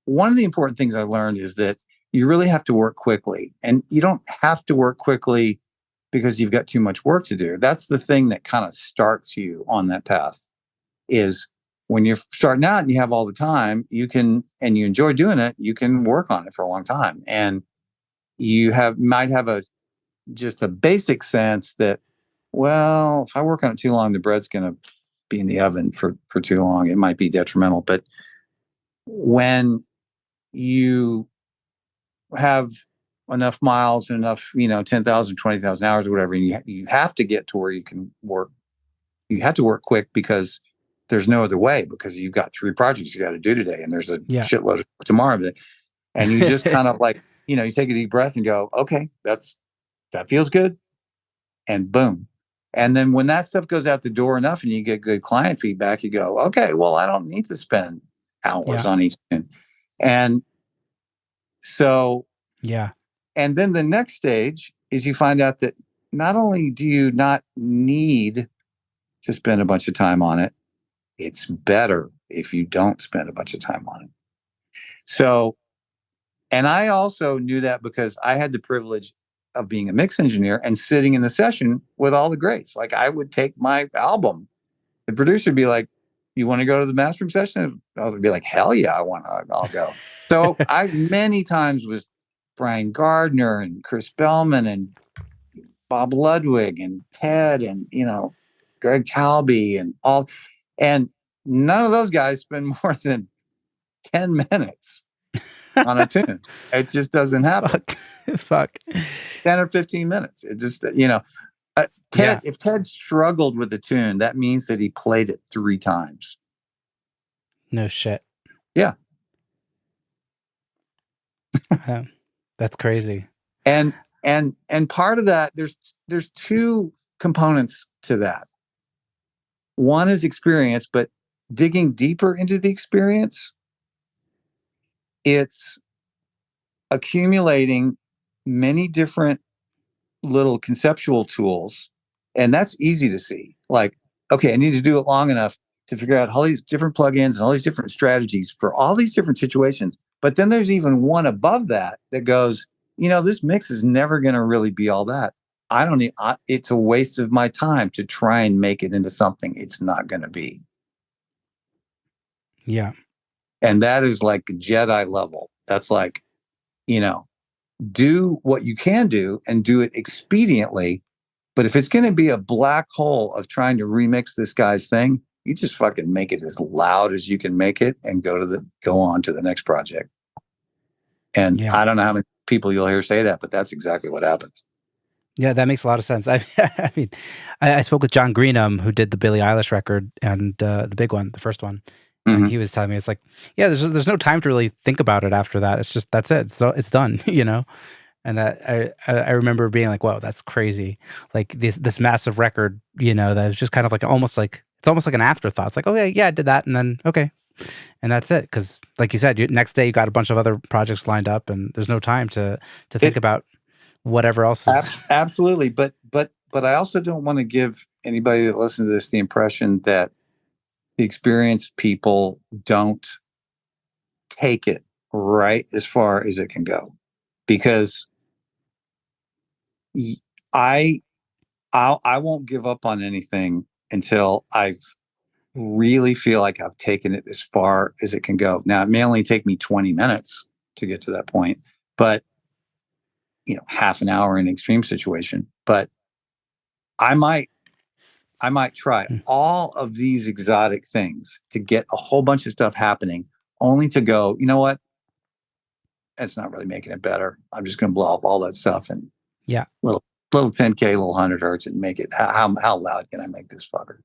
one of the important things I learned is that you really have to work quickly, and you don't have to work quickly because you've got too much work to do. That's the thing that kind of starts you on that path, is when you're starting out and you have all the time, you can, and you enjoy doing it, you can work on it for a long time. And you might have just a basic sense that, well, if I work on it too long, the bread's going to be in the oven for too long. It might be detrimental. But when you have enough miles and enough, 10,000, 20,000 hours or whatever, and you have to get to where you can work. You have to work quick because there's no other way, because you've got 3 projects you got to do today, and there's a shitload tomorrow. And you just kind of like, you take a deep breath and go, okay, that feels good. And boom. And then when that stuff goes out the door enough and you get good client feedback, you go, okay, well, I don't need to spend hours on each tune. And so, and then the next stage is you find out that not only do you not need to spend a bunch of time on it, it's better if you don't spend a bunch of time on it. So, and I also knew that because I had the privilege of being a mix engineer and sitting in the session with all the greats. Like, I would take my album, the producer would be like, you want to go to the mastering session? I would be like, hell yeah, I'll go. So I many times with Brian Gardner and Chris Bellman and Bob Ludwig and Ted and, Greg Calby and all, and none of those guys spend more than 10 minutes on a tune. It just doesn't happen. Fuck. 10 or 15 minutes. It just, if Ted struggled with the tune, that means that he played it 3 times. No shit. Yeah. That's crazy. And part of that, there's 2 components to that. One is experience, but digging deeper into the experience, it's accumulating many different little conceptual tools. And that's easy to see. Like, okay, I need to do it long enough to figure out all these different plugins and all these different strategies for all these different situations. But then there's even one above that goes, this mix is never going to really be all that. It's a waste of my time to try and make it into something it's not going to be. Yeah. And that is like Jedi level. That's like, do what you can do and do it expediently. But if it's going to be a black hole of trying to remix this guy's thing, you just fucking make it as loud as you can make it and go on to the next project. And I don't know how many people you'll hear say that, but that's exactly what happens. Yeah, that makes a lot of sense. I mean, I spoke with John Greenham, who did the Billie Eilish record and the big one, the first one. And he was telling me, it's like, there's no time to really think about it after that. It's just, that's it. So it's done, And I remember being like, whoa, that's crazy. Like this massive record, that was just kind of like, it's almost like an afterthought. It's like, okay, yeah, I did that. And then, okay. And that's it. Cause like you said, next day you got a bunch of other projects lined up and there's no time to think about whatever else is. Absolutely. But I also don't want to give anybody that listens to this the impression that the experienced people don't take it right as far as it can go, because I won't give up on anything until I've really feel like I've taken it as far as it can go. Now, it may only take me 20 minutes to get to that point, but half an hour in an extreme situation. But I might try all of these exotic things to get a whole bunch of stuff happening, only to go, you know what? That's not really making it better. I'm just going to blow off all that stuff and little 10K, little 100 hertz and make it. How loud can I make this fucker?